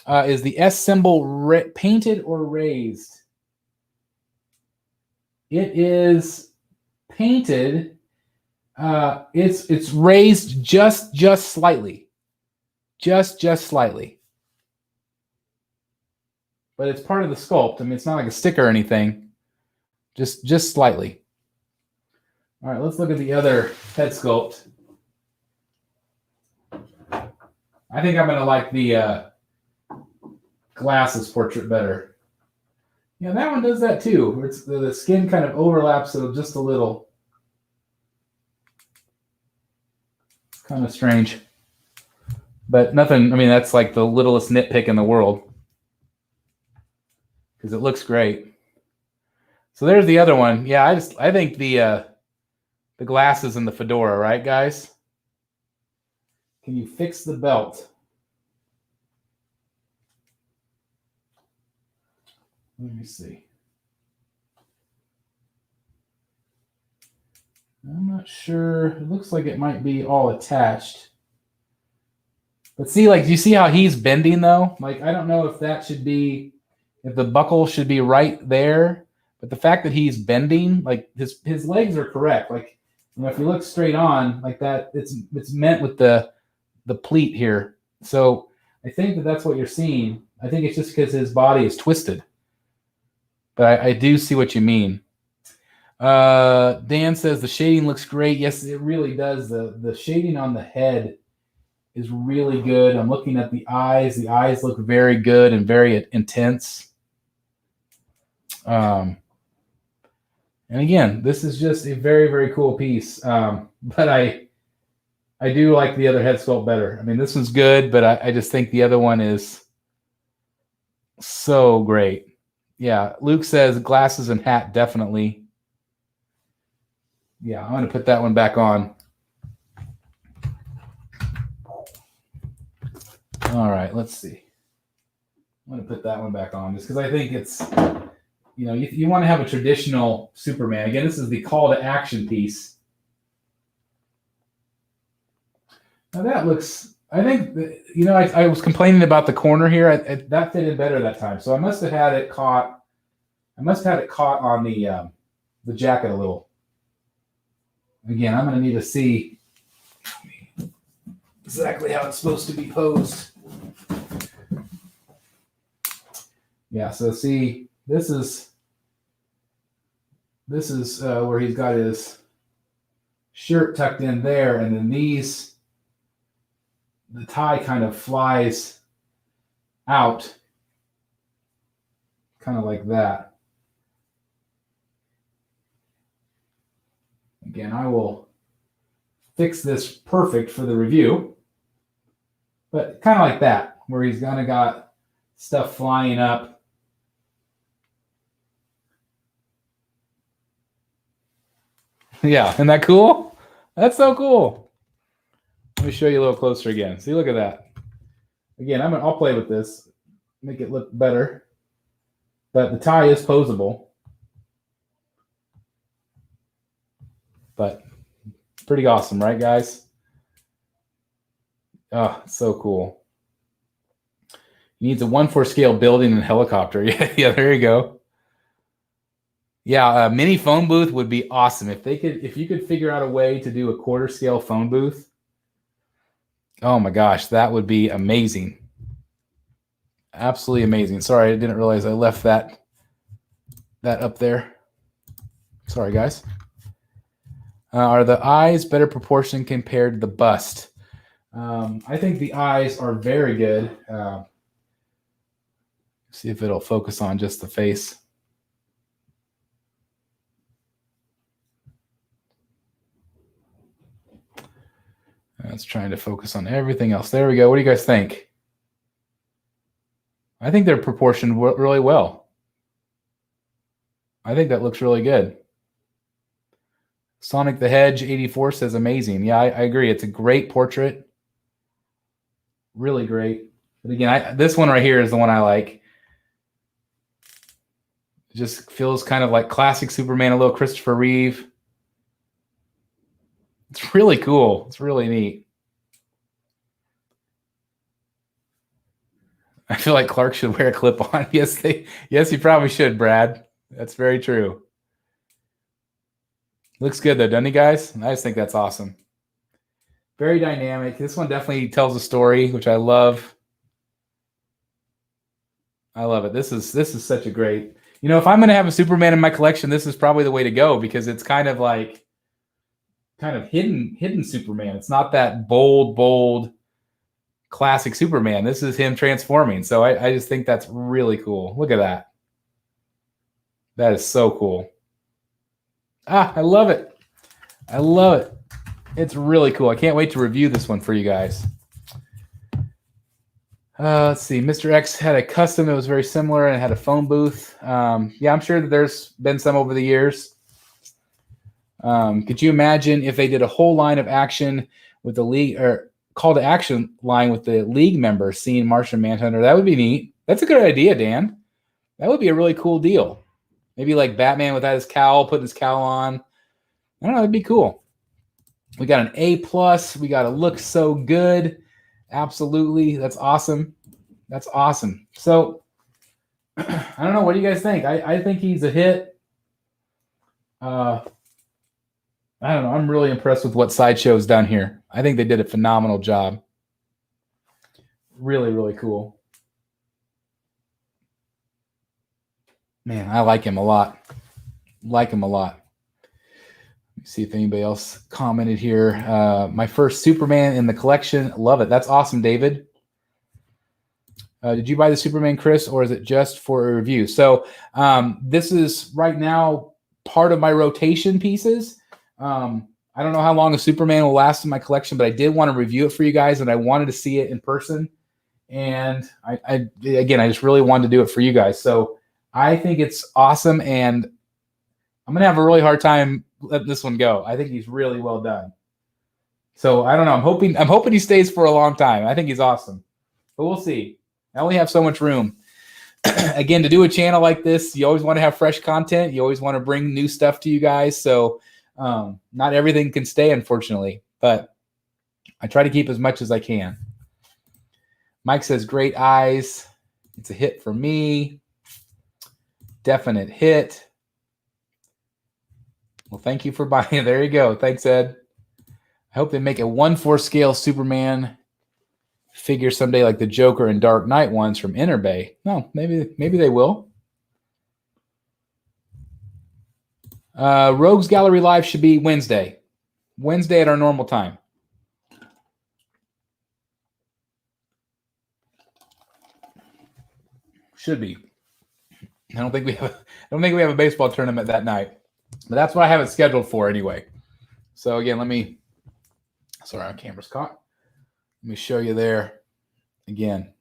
Is the S symbol painted or raised? It is painted. It's raised just slightly. Just slightly. But it's part of the sculpt. I mean, it's not like a sticker or anything. Just slightly. All right, let's look at the other head sculpt. I think I'm going to like the glasses portrait better. Yeah, that one does that too. It's the skin kind of overlaps it just a little. It's kind of strange. But nothing, I mean, that's like the littlest nitpick in the world. Because it looks great. So there's the other one. Yeah, I think the glasses and the fedora, right, guys? Can you fix the belt? Let me see. I'm not sure. It looks like it might be all attached. But see, like, do you see how he's bending, though? Like, I don't know if that should be, if the buckle should be right there. But the fact that he's bending, like, his legs are correct. Like, if you look straight on like that, it's meant with the pleat here. So I think that's what you're seeing. I think it's just because his body is twisted. But I do see what you mean. Dan says the shading looks great. Yes, it really does. The shading on the head is really good. I'm looking at the eyes. The eyes look very good and very intense. And again, this is just a very, very cool piece. But I do like the other head sculpt better. I mean, this one's good, but I just think the other one is so great. Yeah, Luke says glasses and hat, definitely. Yeah, I'm going to put that one back on. All right, let's see. I'm going to put that one back on just because I think it's, you want to have a traditional Superman. Again, this is the call to action piece. Now that looks, I think, I was complaining about the corner here. That fit in better that time. So I must have had it caught. I must have had it caught on the jacket a little. Again, I'm going to need to see exactly how it's supposed to be posed. Yeah, so see, this is where he's got his shirt tucked in there, and then the tie kind of flies out, kind of like that. Again, I will fix this perfect for the review, but kind of like that, where he's kind of got stuff flying up. Yeah, isn't that cool? That's so cool. Let me show you a little closer again. See, look at that. Again, I'll play with this, make it look better. But the tie is posable. But pretty awesome, right, guys? Oh, so cool. He needs a 1/4 scale building and helicopter. Yeah, there you go. Yeah, a mini phone booth would be awesome if you could figure out a way to do a 1/4 scale phone booth. Oh my gosh, that would be amazing. Absolutely amazing. Sorry, I didn't realize I left that up there. Sorry, guys. Are the eyes better proportioned compared to the bust? I think the eyes are very good. See if it'll focus on just the face. It's trying to focus on everything else. There we go. What do you guys think? I think they're proportioned really well. I think that looks really good. Sonic the Hedge 84 says amazing. Yeah, I agree. It's a great portrait. Really great. But again, this one right here is the one I like. It just feels kind of like classic Superman, a little Christopher Reeve. It's really cool. It's really neat. I feel like Clark should wear a clip-on. Yes, he probably should, Brad. That's very true. Looks good though, doesn't he, guys? I just think that's awesome. Very dynamic. This one definitely tells a story, which I love. I love it. This is such a great. You know, if I'm going to have a Superman in my collection, this is probably the way to go because it's kind of hidden Superman. It's not that bold classic Superman. This is him transforming. So I just think that's really cool. Look at that. That is so cool. I love it. I love it. It's really cool. I can't wait to review this one for you guys. Let's see. Mr. X had a custom that was very similar and had a phone booth. Yeah, I'm sure that there's been some over the years. Could you imagine if they did a whole line of action with the league or call to action line with the league members seeing Martian Manhunter? That would be neat. That's a good idea, Dan. That would be a really cool deal. Maybe like Batman without his cowl, putting his cowl on. I don't know. It'd be cool. We got an A+. We got to look so good. Absolutely. That's awesome. That's awesome. So, I don't know. What do you guys think? I think he's a hit. I don't know. I'm really impressed with what Sideshow's done here. I think they did a phenomenal job. Really, really cool. Man, I like him a lot. Like him a lot. Let me see if anybody else commented here. My first Superman in the collection. Love it. That's awesome, David. Did you buy the Superman, Chris, or is it just for a review? So this is right now part of my rotation pieces. I don't know how long a Superman will last in my collection, but I did want to review it for you guys, and I wanted to see it in person. And I just really wanted to do it for you guys. So I think it's awesome, and I'm going to have a really hard time letting this one go. I think he's really well done. So I don't know. I'm hoping he stays for a long time. I think he's awesome, but we'll see. I only have so much room. Again, to do a channel like this, you always want to have fresh content. You always want to bring new stuff to you guys. So not everything can stay, unfortunately, but I try to keep as much as I can. Mike says, great eyes. It's a hit for me. Definite hit. Well, thank you for buying. There you go. Thanks, Ed. I hope they make a 1/4 scale Superman figure someday like the Joker and Dark Knight ones from Interbay. No, maybe they will. Rogues Gallery Live should be Wednesday. Wednesday at our normal time. Should be. I don't think we have a baseball tournament that night. But that's what I have it scheduled for anyway. So again, sorry, our camera's caught. Let me show you there again.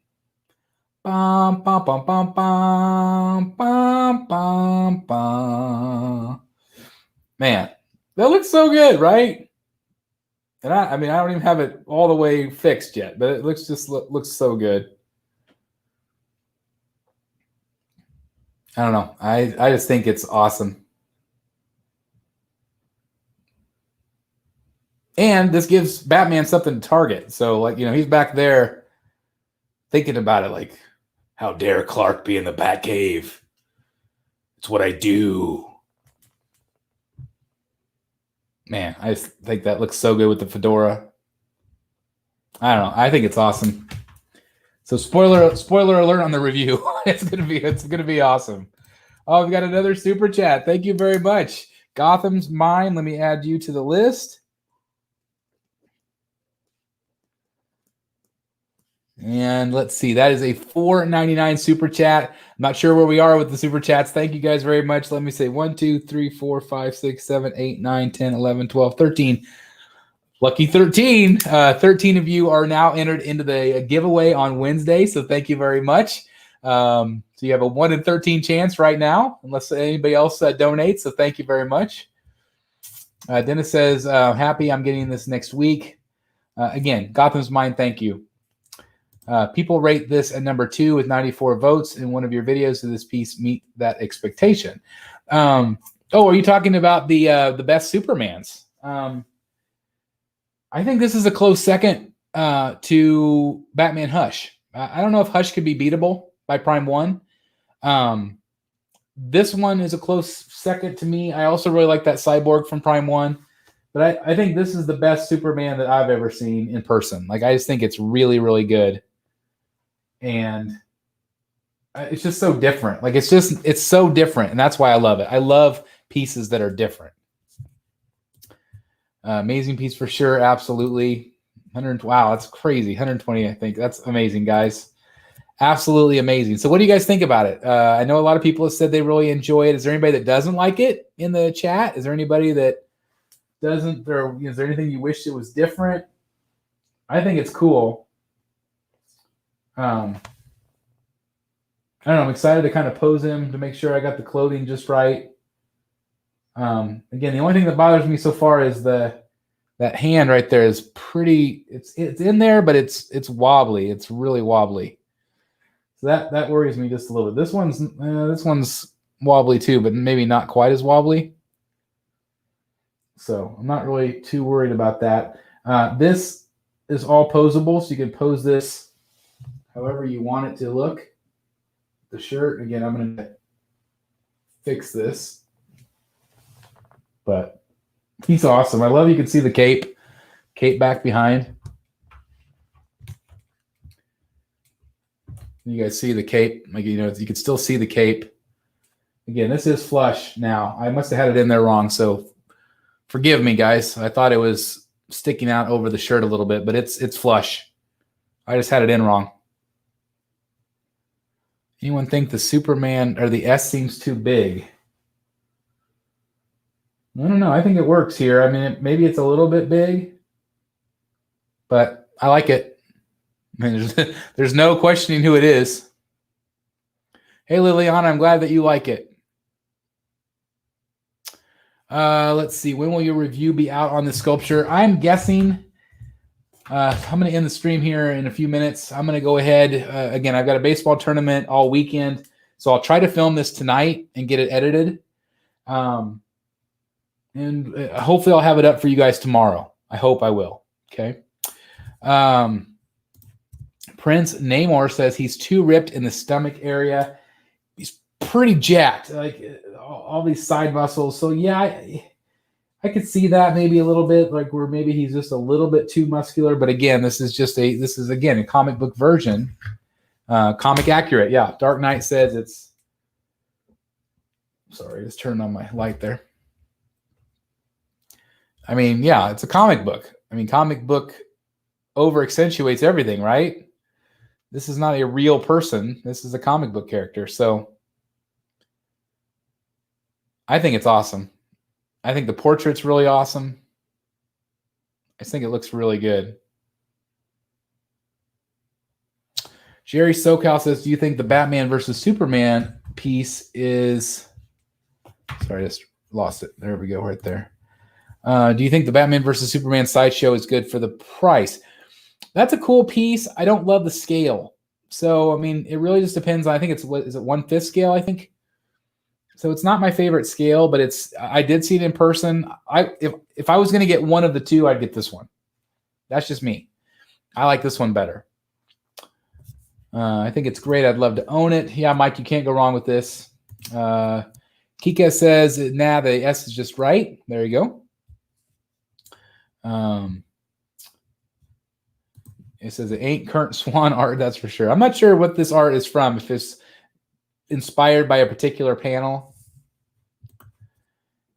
Bum, bum, bum, bum, bum, bum, bum, bum. Man, that looks so good, right? And I don't even have it all the way fixed yet, but it looks so good. I don't know. I just think it's awesome. And this gives Batman something to target. So, like, you know, he's back there thinking about it, like, how dare Clark be in the Batcave? It's what I do. Man, I just think that looks so good with the fedora. I don't know. I think it's awesome. So spoiler alert on the review. It's gonna be awesome. Oh, we've got another super chat. Thank you very much. Gotham's mine. Let me add you to the list. And let's see. That is a $4.99 super chat. I'm not sure where we are with the super chats. Thank you guys very much. Let me say 1, 2, 3, 4, 5, 6, 7, 8, 9, 10, 11, 12, 13. Lucky 13. 13 of you are now entered into the giveaway on Wednesday. So thank you very much. So you have a 1 in 13 chance right now, unless anybody else donates. So thank you very much. Dennis says, happy I'm getting this next week. Again, Gotham's Mine, thank you. People rate this at number 2 with 94 votes. In one of your videos, did this piece meet that expectation? Are you talking about the best Supermans? I think this is a close second to Batman Hush. I don't know if Hush could be beatable by Prime 1. This one is a close second to me. I also really like that Cyborg from Prime 1. But I think this is the best Superman that I've ever seen in person. Like, I just think it's really, really good. And it's just so different. Like, it's so different. And that's why I love it. I love pieces that are different. Amazing piece for sure. Absolutely. Wow, that's crazy. 120, I think. That's amazing, guys. Absolutely amazing. So what do you guys think about it? I know a lot of people have said they really enjoy it. Is there anybody that doesn't like it in the chat? Is there anybody that doesn't? Is there anything you wish it was different? I think it's cool. I don't know. I'm excited to kind of pose him to make sure I got the clothing just right. Again, the only thing that bothers me so far is that hand right there is pretty. It's in there, but it's wobbly. It's really wobbly. So that worries me just a little bit. This one's wobbly too, but maybe not quite as wobbly. So I'm not really too worried about that. This is all posable, so you can pose this however you want it to look. The shirt, again, I'm going to fix this. But he's awesome. I love you can see the cape back behind. You guys see the cape? Like, you know, you can still see the cape. Again, this is flush now. I must have had it in there wrong, so forgive me, guys. I thought it was sticking out over the shirt a little bit, but it's flush. I just had it in wrong. Anyone think the Superman or the S seems too big? I don't know. I think it works here. I mean, maybe it's a little bit big, but I like it. I mean, there's no questioning who it is. Hey, Liliana, I'm glad that you like it. Let's see. When will your review be out on the sculpture? I'm guessing I'm going to end the stream here in a few minutes. I'm going to go ahead. Again, I've got a baseball tournament all weekend, so I'll try to film this tonight and get it edited. And hopefully I'll have it up for you guys tomorrow. I hope I will. Okay. Prince Namor says he's too ripped in the stomach area. He's pretty jacked, like all these side muscles. So yeah, I could see that maybe a little bit, like where maybe he's just a little bit too muscular. But again, this is again a comic book version, comic accurate. Yeah, Dark Knight says it's. Sorry, just turned on my light there. I mean, yeah, it's a comic book. I mean, comic book over accentuates everything, right? This is not a real person. This is a comic book character. So I think it's awesome. I think the portrait's really awesome. I just think it looks really good. Jerry SoCal says, do you think the Batman versus Superman piece is... Sorry, I just lost it. There we go, right there. Do you think the Batman versus Superman Sideshow is good for the price? That's a cool piece. I don't love the scale. So, I mean, it really just depends. I think it's, what is it, 1/5 scale, I think? So it's not my favorite scale, but I did see it in person. If I was going to get one of the two, I'd get this one. That's just me. I like this one better. I think it's great. I'd love to own it. Yeah, Mike, you can't go wrong with this. Kika says, nah, the S is just right. There you go. It says it ain't current Swan art, that's for sure. I'm not sure what this art is from, if it's inspired by a particular panel.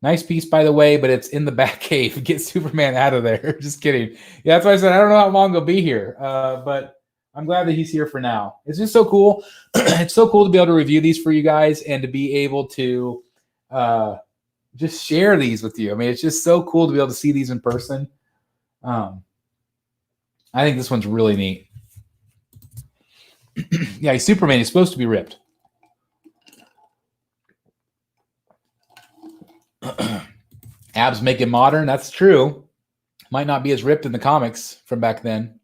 Nice piece, by the way, but it's in the back cave. Get Superman out of there. Just kidding. Yeah, that's why I said I don't know how long he'll be here, but I'm glad that he's here for now. It's just so cool. It's so cool to be able to review these for you guys and to be able to just share these with you. I mean, it's just so cool to be able to see these in person. I think this one's really neat. Yeah, he's Superman. He's supposed to be ripped. Abs make it modern. That's true. Might not be as ripped in the comics from back then.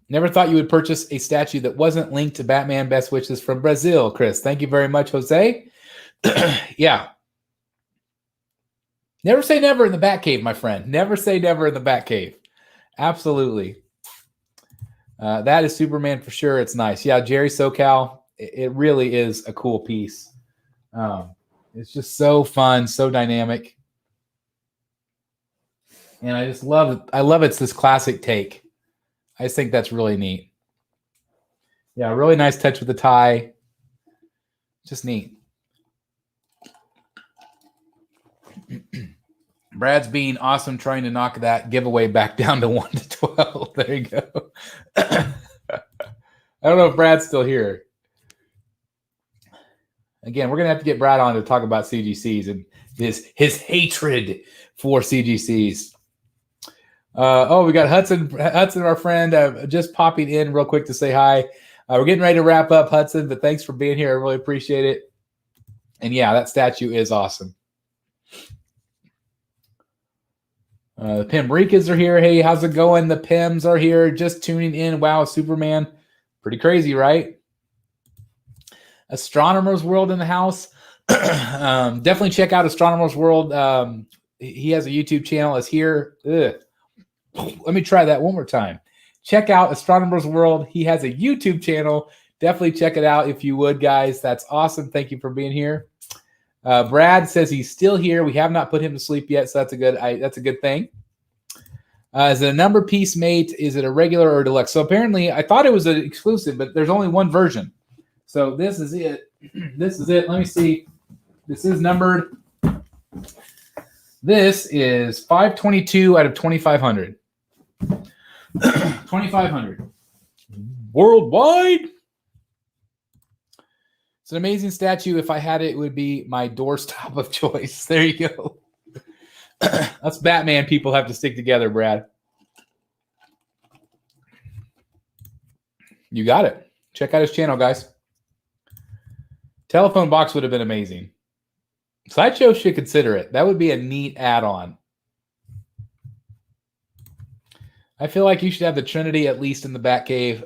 Never thought you would purchase a statue that wasn't linked to Batman Best Wishes from Brazil, Chris. Thank you very much, Jose. Yeah. Never say never in the Batcave, my friend. Never say never in the Batcave. Absolutely. That is Superman for sure. It's nice. Yeah, Jerry SoCal. It really is a cool piece. It's just so fun, so dynamic. And I just love it. I love it's this classic take. I just think that's really neat. Yeah, really nice touch with the tie. Just neat. Brad's being awesome trying to knock that giveaway back down to 1 to 12. There you go. I don't know if Brad's still here. Again, we're going to have to get Brad on to talk about CGCs and his hatred for CGCs. We got Hudson, our friend, just popping in real quick to say hi. We're getting ready to wrap up, Hudson, but thanks for being here. I really appreciate it. And yeah, that statue is awesome. The Pimbricas are here. Hey, how's it going? The Pims are here, just tuning in. Wow, Superman. Pretty crazy, right? Astronomer's World in the house. Definitely check out Astronomer's World. He has a YouTube channel. It's here. Let me try that one more time. Check out Astronomer's World. He has a YouTube channel. Definitely check it out if you would, guys. That's awesome. Thank you for being here. Brad says he's still here. We have not put him to sleep yet, so that's a good thing. Is it a number piece, mate? Is it a regular or deluxe? So apparently, I thought it was an exclusive, but there's only one version. So this is it. This is it. Let me see. This is numbered. This is 522 out of 2,500. 2,500 worldwide. It's an amazing statue. If I had it, it would be my doorstop of choice. There you go. Us Batman people have to stick together, Brad. You got it. Check out his channel, guys. Telephone box would have been amazing. Sideshow should consider it. That would be a neat add-on. I feel like you should have the Trinity at least in the Batcave.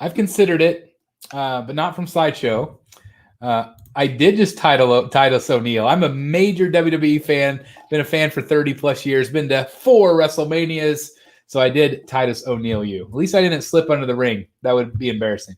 I've considered it, but not from Sideshow. I did just Titus O'Neil. I'm a major WWE fan. Been a fan for 30 plus years. Been to 4 WrestleManias. So I did Titus O'Neil you. At least I didn't slip under the ring. That would be embarrassing.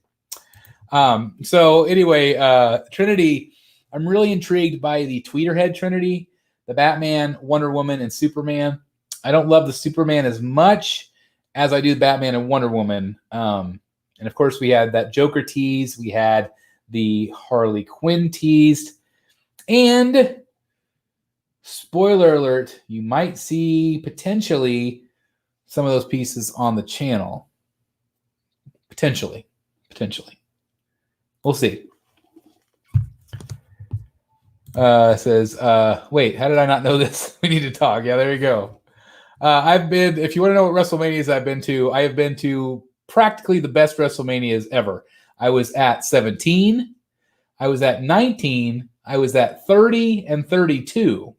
So anyway, Trinity, I'm really intrigued by the Tweeterhead Trinity, the Batman, Wonder Woman, and Superman. I don't love the Superman as much as I do Batman and Wonder Woman. And of course, we had that Joker tease. We had the Harley Quinn teased. And spoiler alert, you might see potentially some of those pieces on the channel. Potentially. We'll see. Says, wait, how did I not know this? We need to talk. Yeah, there you go. If you want to know what WrestleManias I've been to, I have been to practically the best WrestleManias ever. I was at 17. I was at 19. I was at 30 and 32.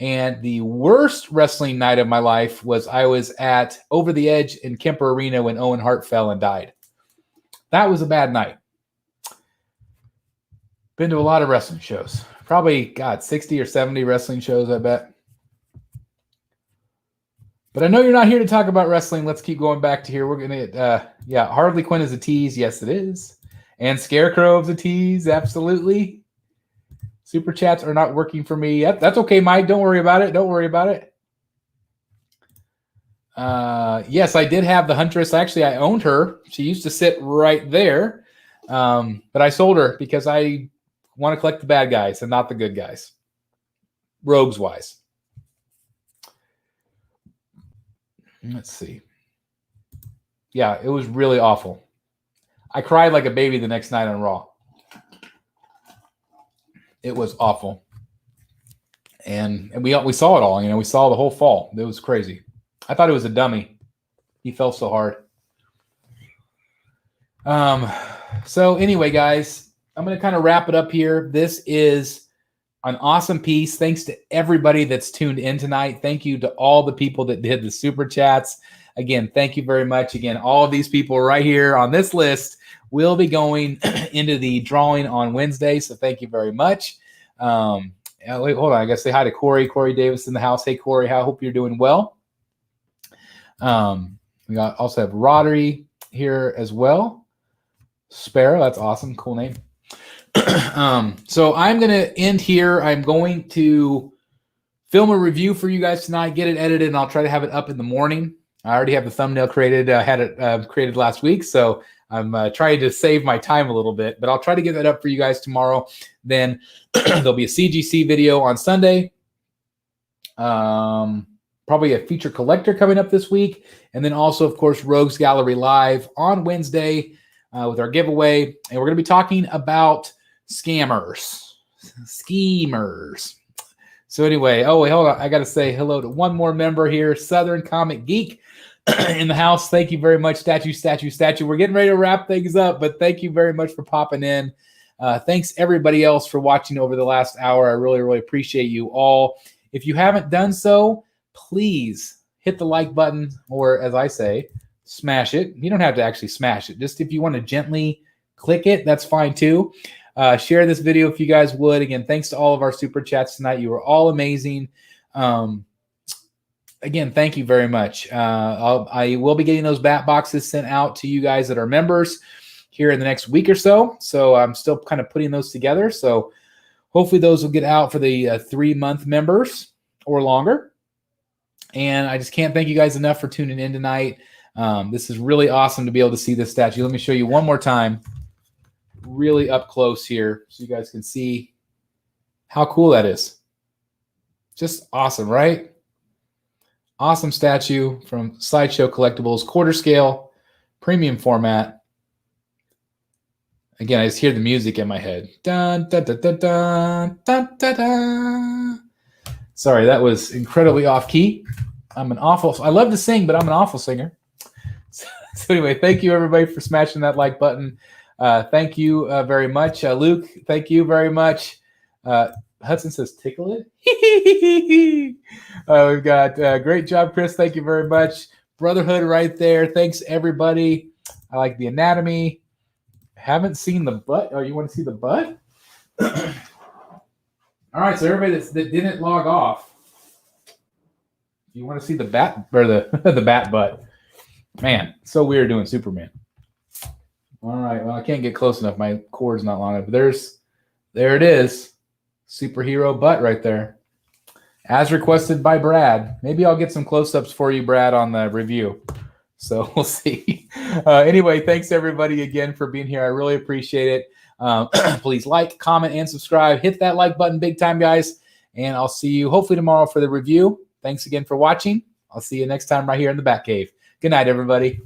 And the worst wrestling night of my life was I was at Over the Edge in Kemper Arena when Owen Hart fell and died. That was a bad night. Been to a lot of wrestling shows. Probably, God, 60 or 70 wrestling shows, I bet. But I know you're not here to talk about wrestling. Let's keep going back to here. We're going to, yeah, Harley Quinn is a tease. Yes, it is. And Scarecrow is a tease. Absolutely. Super chats are not working for me. Yep, that's okay, Mike. Don't worry about it. Don't worry about it. Yes, I did have the Huntress. Actually, I owned her. She used to sit right there. But I sold her because I want to collect the bad guys and not the good guys. Rogues-wise. Let's see. Yeah, it was really awful. I cried like a baby the next night on Raw. It was awful. And we saw it all. You know, we saw the whole fall. It was crazy. I thought it was a dummy. He fell so hard. So anyway, guys, I'm going to kind of wrap it up here. This is an awesome piece. Thanks to everybody that's tuned in tonight. Thank you to all the people that did the super chats. Again, thank you very much. Again, all of these people right here on this list will be going into the drawing on Wednesday. So thank you very much. Wait, hold on. I got to say hi to Corey. Corey Davis in the house. Hey, Corey. I hope you're doing well. We also have Roddery here as well. Sparrow. That's awesome. Cool name. So I'm going to end here. I'm going to film a review for you guys tonight, get it edited, and I'll try to have it up in the morning. I already have the thumbnail created. I had it created last week, so I'm trying to save my time a little bit, but I'll try to get that up for you guys tomorrow. Then there'll be a CGC video on Sunday. Probably a feature collector coming up this week. And then also, of course, Rogues Gallery Live on Wednesday with our giveaway. And we're going to be talking about schemers. So anyway, oh, wait, hold on. I got to say hello to one more member here, Southern Comic Geek in the house. Thank you very much, Statue. We're getting ready to wrap things up, but thank you very much for popping in. Thanks, everybody else, for watching over the last hour. I really, really appreciate you all. If you haven't done so, please hit the like button, or as I say, smash it. You don't have to actually smash it. Just if you want to gently click it, that's fine too. Share this video if you guys would. Again, thanks to all of our super chats tonight. You were all amazing. Again, thank you very much. I will be getting those bat boxes sent out to you guys that are members here in the next week or so. So I'm still kind of putting those together. So hopefully those will get out for the 3-month members or longer. And I just can't thank you guys enough for tuning in tonight. This is really awesome to be able to see this statue. Let me show you one more time, really up close here, so you guys can see how cool that is. Just awesome, right? Awesome statue from Sideshow Collectibles, quarter scale, premium format. Again, I just hear the music in my head. Dun, dun, dun, dun, dun, dun, dun, dun. Sorry, that was incredibly off key. I love to sing, but I'm an awful singer. So anyway, thank you everybody for smashing that like button. Thank you very much. Luke, thank you very much. Hudson says, tickle it. We've got great job, Chris. Thank you very much. Brotherhood right there. Thanks, everybody. I like the anatomy. Haven't seen the butt. Oh, you want to see the butt? All right, so everybody that didn't log off, you want to see the bat or the bat butt? Man, so weird doing Superman. All right, well, I can't get close enough. My cord's not long enough. There it is. Superhero butt right there. As requested by Brad. Maybe I'll get some close-ups for you, Brad, on the review. So we'll see. Anyway, thanks everybody again for being here. I really appreciate it. Please like, comment, and subscribe. Hit that like button big time, guys. And I'll see you hopefully tomorrow for the review. Thanks again for watching. I'll see you next time right here in the Batcave. Good night, everybody.